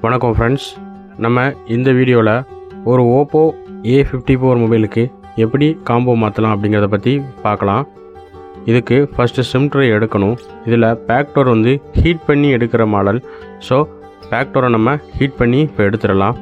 வணக்கம் ஃப்ரெண்ட்ஸ், நம்ம இந்த வீடியோவில் ஒரு OPPO A54 மொபைலுக்கு எப்படி காம்போ மாற்றலாம் அப்படிங்கிறத பற்றி பார்க்கலாம். இதுக்கு ஃபஸ்ட்டு சிம் ட்ரே எடுக்கணும். இதில் பேக் டோர் வந்து ஹீட் பண்ணி எடுக்கிற மாடல். ஸோ பேக் டோரை நம்ம ஹீட் பண்ணி இப்போ எடுத்துடலாம்.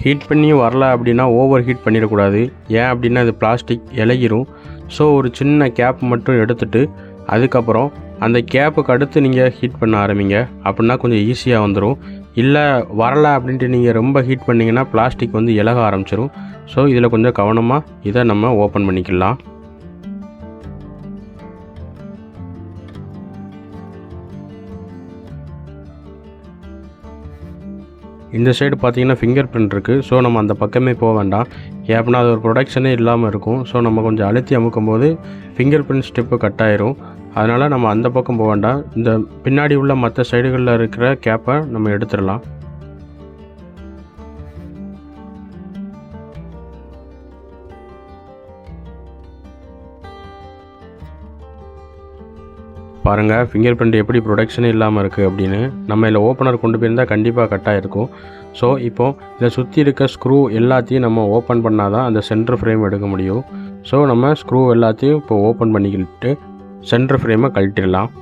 ஹீட் பண்ணி வரல அப்படின்னா ஓவர் ஹீட் பண்ணிடக்கூடாது. ஏன் அப்படின்னா இது பிளாஸ்டிக் இலகிரும். ஸோ ஒரு சின்ன கேப் மட்டும் எடுத்துகிட்டு அதுக்கப்புறம் அந்த கேப்புக்கு அடுத்து நீங்கள் ஹீட் பண்ண ஆரம்பிங்க. அப்படின்னா கொஞ்சம் ஈஸியாக வந்துடும். இல்லை வரலை அப்படின்ட்டு நீங்கள் ரொம்ப ஹீட் பண்ணிங்கன்னா பிளாஸ்டிக் வந்து இலக ஆரம்பிச்சிடும். ஸோ இதில் கொஞ்சம் கவனமாக இதை நம்ம ஓப்பன் பண்ணிக்கலாம். இந்த சைடு பார்த்தீங்கன்னா ஃபிங்கர் பிரிண்ட் இருக்குது. ஸோ நம்ம அந்த பக்கமே போக வேண்டாம். ஏன்னா அது ஒரு ப்ரொடக்ஷனே இல்லாமல் இருக்கும். ஸோ நம்ம கொஞ்சம் அழுத்தி அமுக்கும் போது ஃபிங்கர் பிரிண்ட் ஸ்டெப்பு கட் ஆயிரும். அதனால் நம்ம அந்த பக்கம் போக வேண்டாம். இந்த பின்னாடி உள்ள மற்ற சைடுகளில் இருக்கிற கேப்பை நம்ம எடுத்துடலாம். பாருங்கள், ஃபிங்கர் பிரிண்ட் எப்படி ப்ரொடக்ஷனே இல்லாமல் இருக்குது அப்படின்னு. நம்ம இதில் ஓப்பனர் கொண்டு போயிருந்தால் கண்டிப்பாக கட்டாக இருக்கும். ஸோ இப்போது இதை சுற்றி இருக்க ஸ்க்ரூ எல்லாத்தையும் நம்ம ஓப்பன் பண்ணால் தான் அந்த சென்டர் ஃப்ரேம் எடுக்க முடியும். ஸோ நம்ம ஸ்க்ரூ எல்லாத்தையும் இப்போ ஓப்பன் பண்ணிக்கிட்டு சென்டர் ஃப்ரேமை கழட்டிடலாம்.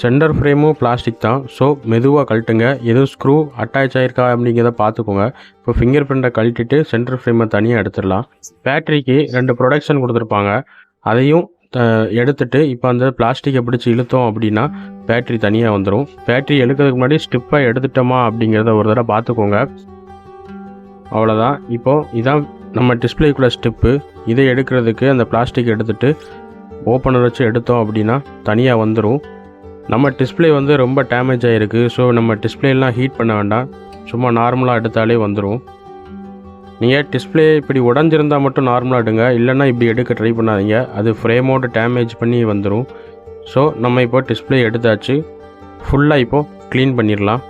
சென்டர் ஃப்ரேமும் பிளாஸ்டிக் தான். ஸோ மெதுவாக கழட்டுங்க. எதுவும் ஸ்க்ரூ அட்டாச் ஆகிருக்கா அப்படிங்கிறத பார்த்துக்கோங்க. இப்போ ஃபிங்கர் பிரிண்ட்டை கழட்டிட்டு சென்டர் ஃப்ரேமை தனியாக எடுத்துடலாம். பேட்டரிக்கு 2 ப்ரொடக்ஷன் கொடுத்துருப்பாங்க. அதையும் எடுத்துட்டு இப்போ அந்த பிளாஸ்டிக்கை பிடிச்சி இழுத்தோம் அப்படின்னா பேட்டரி தனியாக வந்துடும். பேட்டரி எடுக்கிறதுக்கு முன்னாடி ஸ்டிப்பாக எடுத்துட்டோமா அப்படிங்கிறத ஒரு தடவை பார்த்துக்கோங்க. அவ்வளோதான். இப்போது இதான் நம்ம டிஸ்பிளேக்குள்ளே ஸ்டிப்பு. இதை எடுக்கிறதுக்கு அந்த பிளாஸ்டிக் எடுத்துகிட்டு ஓப்பனர் வச்சு எடுத்தோம் அப்படின்னா தனியாக வந்துடும். நம்ம டிஸ்பிளே வந்து ரொம்ப டேமேஜ் ஆகிருக்கு. ஸோ நம்ம டிஸ்பிளேலாம் ஹீட் பண்ண வேண்டாம். சும்மா நார்மலாக எடுத்தாலே வந்துடும். நீங்கள் டிஸ்பிளே இப்படி உடஞ்சிருந்தால் மட்டும் நார்மலாக எடுங்க. இல்லைன்னா இப்படி எடுக்க ட்ரை பண்ணாதீங்க. அது ஃப்ரேமோடு டேமேஜ் பண்ணி வந்துடும். ஸோ நம்ம இப்போ டிஸ்பிளே எடுத்தாச்சு. ஃபுல்லாக இப்போது க்ளீன் பண்ணிடலாம்.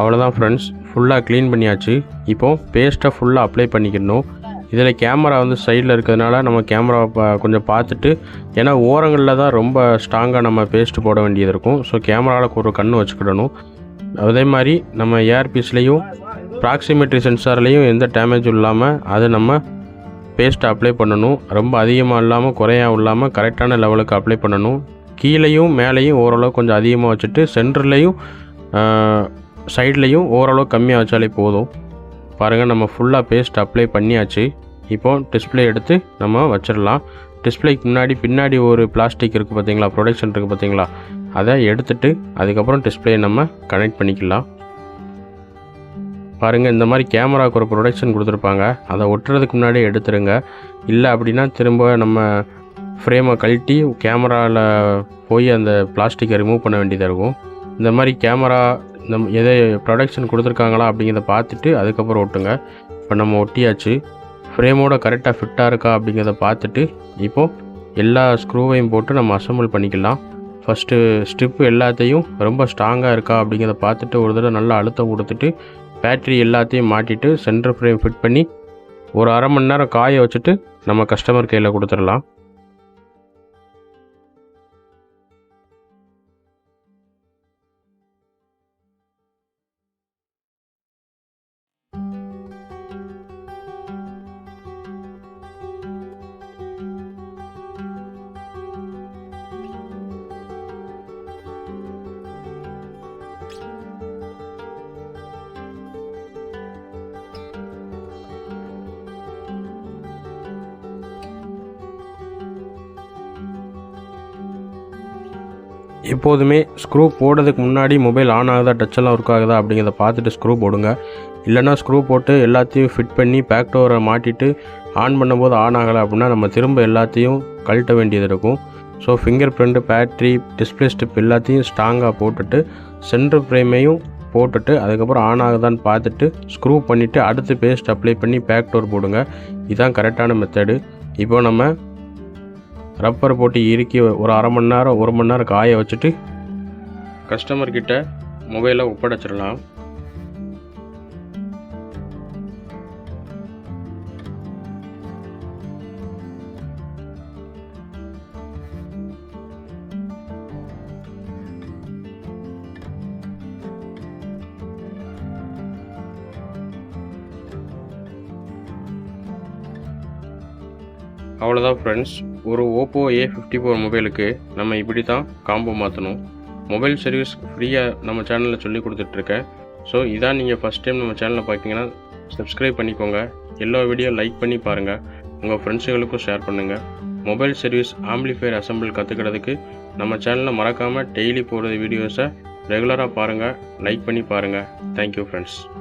அவ்வளோதான் ஃப்ரெண்ட்ஸ், ஃபுல்லாக க்ளீன் பண்ணியாச்சு. இப்போது பேஸ்ட்டை ஃபுல்லாக அப்ளை பண்ணிக்கணும். இதில் கேமரா வந்து சைடில் இருக்கிறதுனால நம்ம கேமரா கொஞ்சம் பார்த்துட்டு, ஏன்னா ஓரங்களில் தான் ரொம்ப ஸ்ட்ராங்காக நம்ம பேஸ்ட்டு போட வேண்டியது இருக்கும். ஸோ கேமராவில் ஒரு கண்ணு வச்சுக்கிடணும். அதே மாதிரி நம்ம ஏர்பீஸ்லேயும் ப்ராக்சிமேட்ரி சென்சார்லேயும் எந்த டேமேஜும் இல்லாமல் அதை நம்ம பேஸ்ட்டை அப்ளை பண்ணணும். ரொம்ப அதிகமாக இல்லாமல் குறையாக இல்லாமல் கரெக்டான லெவலுக்கு அப்ளை பண்ணணும். கீழேயும் மேலேயும் ஓரளவு கொஞ்சம் அதிகமாக வச்சுட்டு சென்டர்லேயும் சைட்லேயும் ஓரளவு கம்மியாக வச்சாலே போதும். பாருங்கள், நம்ம ஃபுல்லாக பேஸ்ட் அப்ளை பண்ணியாச்சு. இப்போது டிஸ்பிளே எடுத்து நம்ம வச்சிடலாம். டிஸ்பிளேக்கு பின்னாடி ஒரு பிளாஸ்டிக் இருக்குது பார்த்தீங்களா, ப்ரொடக்ஷன் இருக்குது பார்த்தீங்களா, அதை எடுத்துட்டு அதுக்கப்புறம் டிஸ்பிளே நம்ம கனெக்ட் பண்ணிக்கலாம். பாருங்கள், இந்த மாதிரி கேமராவுக்கு ஒரு ப்ரொடக்ஷன் கொடுத்துருப்பாங்க. அதை ஒட்டுறதுக்கு முன்னாடியே எடுத்துருங்க. இல்லை அப்படின்னா திரும்ப நம்ம ஃப்ரேமை கழட்டி கேமராவில் போய் அந்த பிளாஸ்டிக்கை ரிமூவ் பண்ண வேண்டியதாக இருக்கும். இந்த மாதிரி கேமரா எதை ப்ரொடக்ஷன் கொடுத்துருக்காங்களா அப்படிங்கிறத பார்த்துட்டு அதுக்கப்புறம் ஒட்டுங்க. இப்போ நம்ம ஒட்டியாச்சு. ஃப்ரேமோட கரெக்டாக ஃபிட்டாக இருக்கா அப்படிங்கிறத பார்த்துட்டு இப்போது எல்லா ஸ்க்ரூவையும் போட்டு நம்ம அசம்பிள் பண்ணிக்கலாம். ஃபஸ்ட்டு ஸ்ட்ரிப்பு எல்லாத்தையும் ரொம்ப ஸ்ட்ராங்காக இருக்கா அப்படிங்கிறத பார்த்துட்டு ஒரு தடவை நல்லா அழுத்தம் கொடுத்துட்டு பேட்டரி எல்லாத்தையும் மாட்டிட்டு சென்டர் ஃப்ரேம் ஃபிட் பண்ணி ஒரு அரை மணி நேரம் காய வச்சுட்டு நம்ம கஸ்டமர் கையில் கொடுத்துடலாம். எப்போதுமே ஸ்க்ரூ போடுறதுக்கு முன்னாடி மொபைல் ஆன் ஆகுதா, டச்செல்லாம் ஒர்க் ஆகுதா அப்படிங்கிறத பார்த்துட்டு ஸ்க்ரூ போடுங்க. இல்லைனா ஸ்க்ரூ போட்டு எல்லாத்தையும் ஃபிட் பண்ணி பேக் டோரை மாட்டிட்டு ஆன் பண்ணும்போது ஆன் ஆகலை அப்படின்னா நம்ம திரும்ப எல்லாத்தையும் கழட்ட வேண்டியது இருக்கும். So finger print, battery, display ஸ்டிப் எல்லாத்தையும் ஸ்ட்ராங்காக போட்டுட்டு சென்டர் ஃப்ரேமையும் போட்டுட்டு அதுக்கப்புறம் ஆன் ஆகுதான்னு பார்த்துட்டு ஸ்க்ரூ பண்ணிவிட்டு அடுத்து பேஸ்ட் அப்ளை பண்ணி பேக் டோர் போடுங்க. இதுதான் கரெக்டான மெத்தடு. இப்போ நம்ம ரப்பர் போட்டு இறுக்கி ஒரு அரை மணி நேரம் 1 மணி நேரம் காய வச்சுட்டு கஸ்டமர்கிட்ட மொபைலை ஒப்படைச்சிடலாம். அவ்வளோதான் ஃப்ரெண்ட்ஸ், ஒரு OPPO A54 மொபைலுக்கு நம்ம இப்படி தான் காம்போ மாற்றணும். மொபைல் சர்வீஸ் ஃப்ரீயாக நம்ம சேனலில் சொல்லி கொடுத்துட்ருக்கேன். ஸோ இதான் நீங்கள் ஃபஸ்ட் டைம் நம்ம சேனலில் பார்த்தீங்கன்னா சப்ஸ்கிரைப் பண்ணிக்கோங்க. எல்லா வீடியோ லைக் பண்ணி பாருங்கள், உங்கள் ஃப்ரெண்ட்ஸுகளுக்கும் ஷேர் பண்ணுங்கள். மொபைல் சர்வீஸ் ஆம்பிளிஃபையர் அசம்பிள் கற்றுக்கிறதுக்கு நம்ம சேனலில் மறக்காமல் டெய்லி போடுற வீடியோஸை ரெகுலராக பாருங்கள், லைக் பண்ணி பாருங்கள். Thank you friends.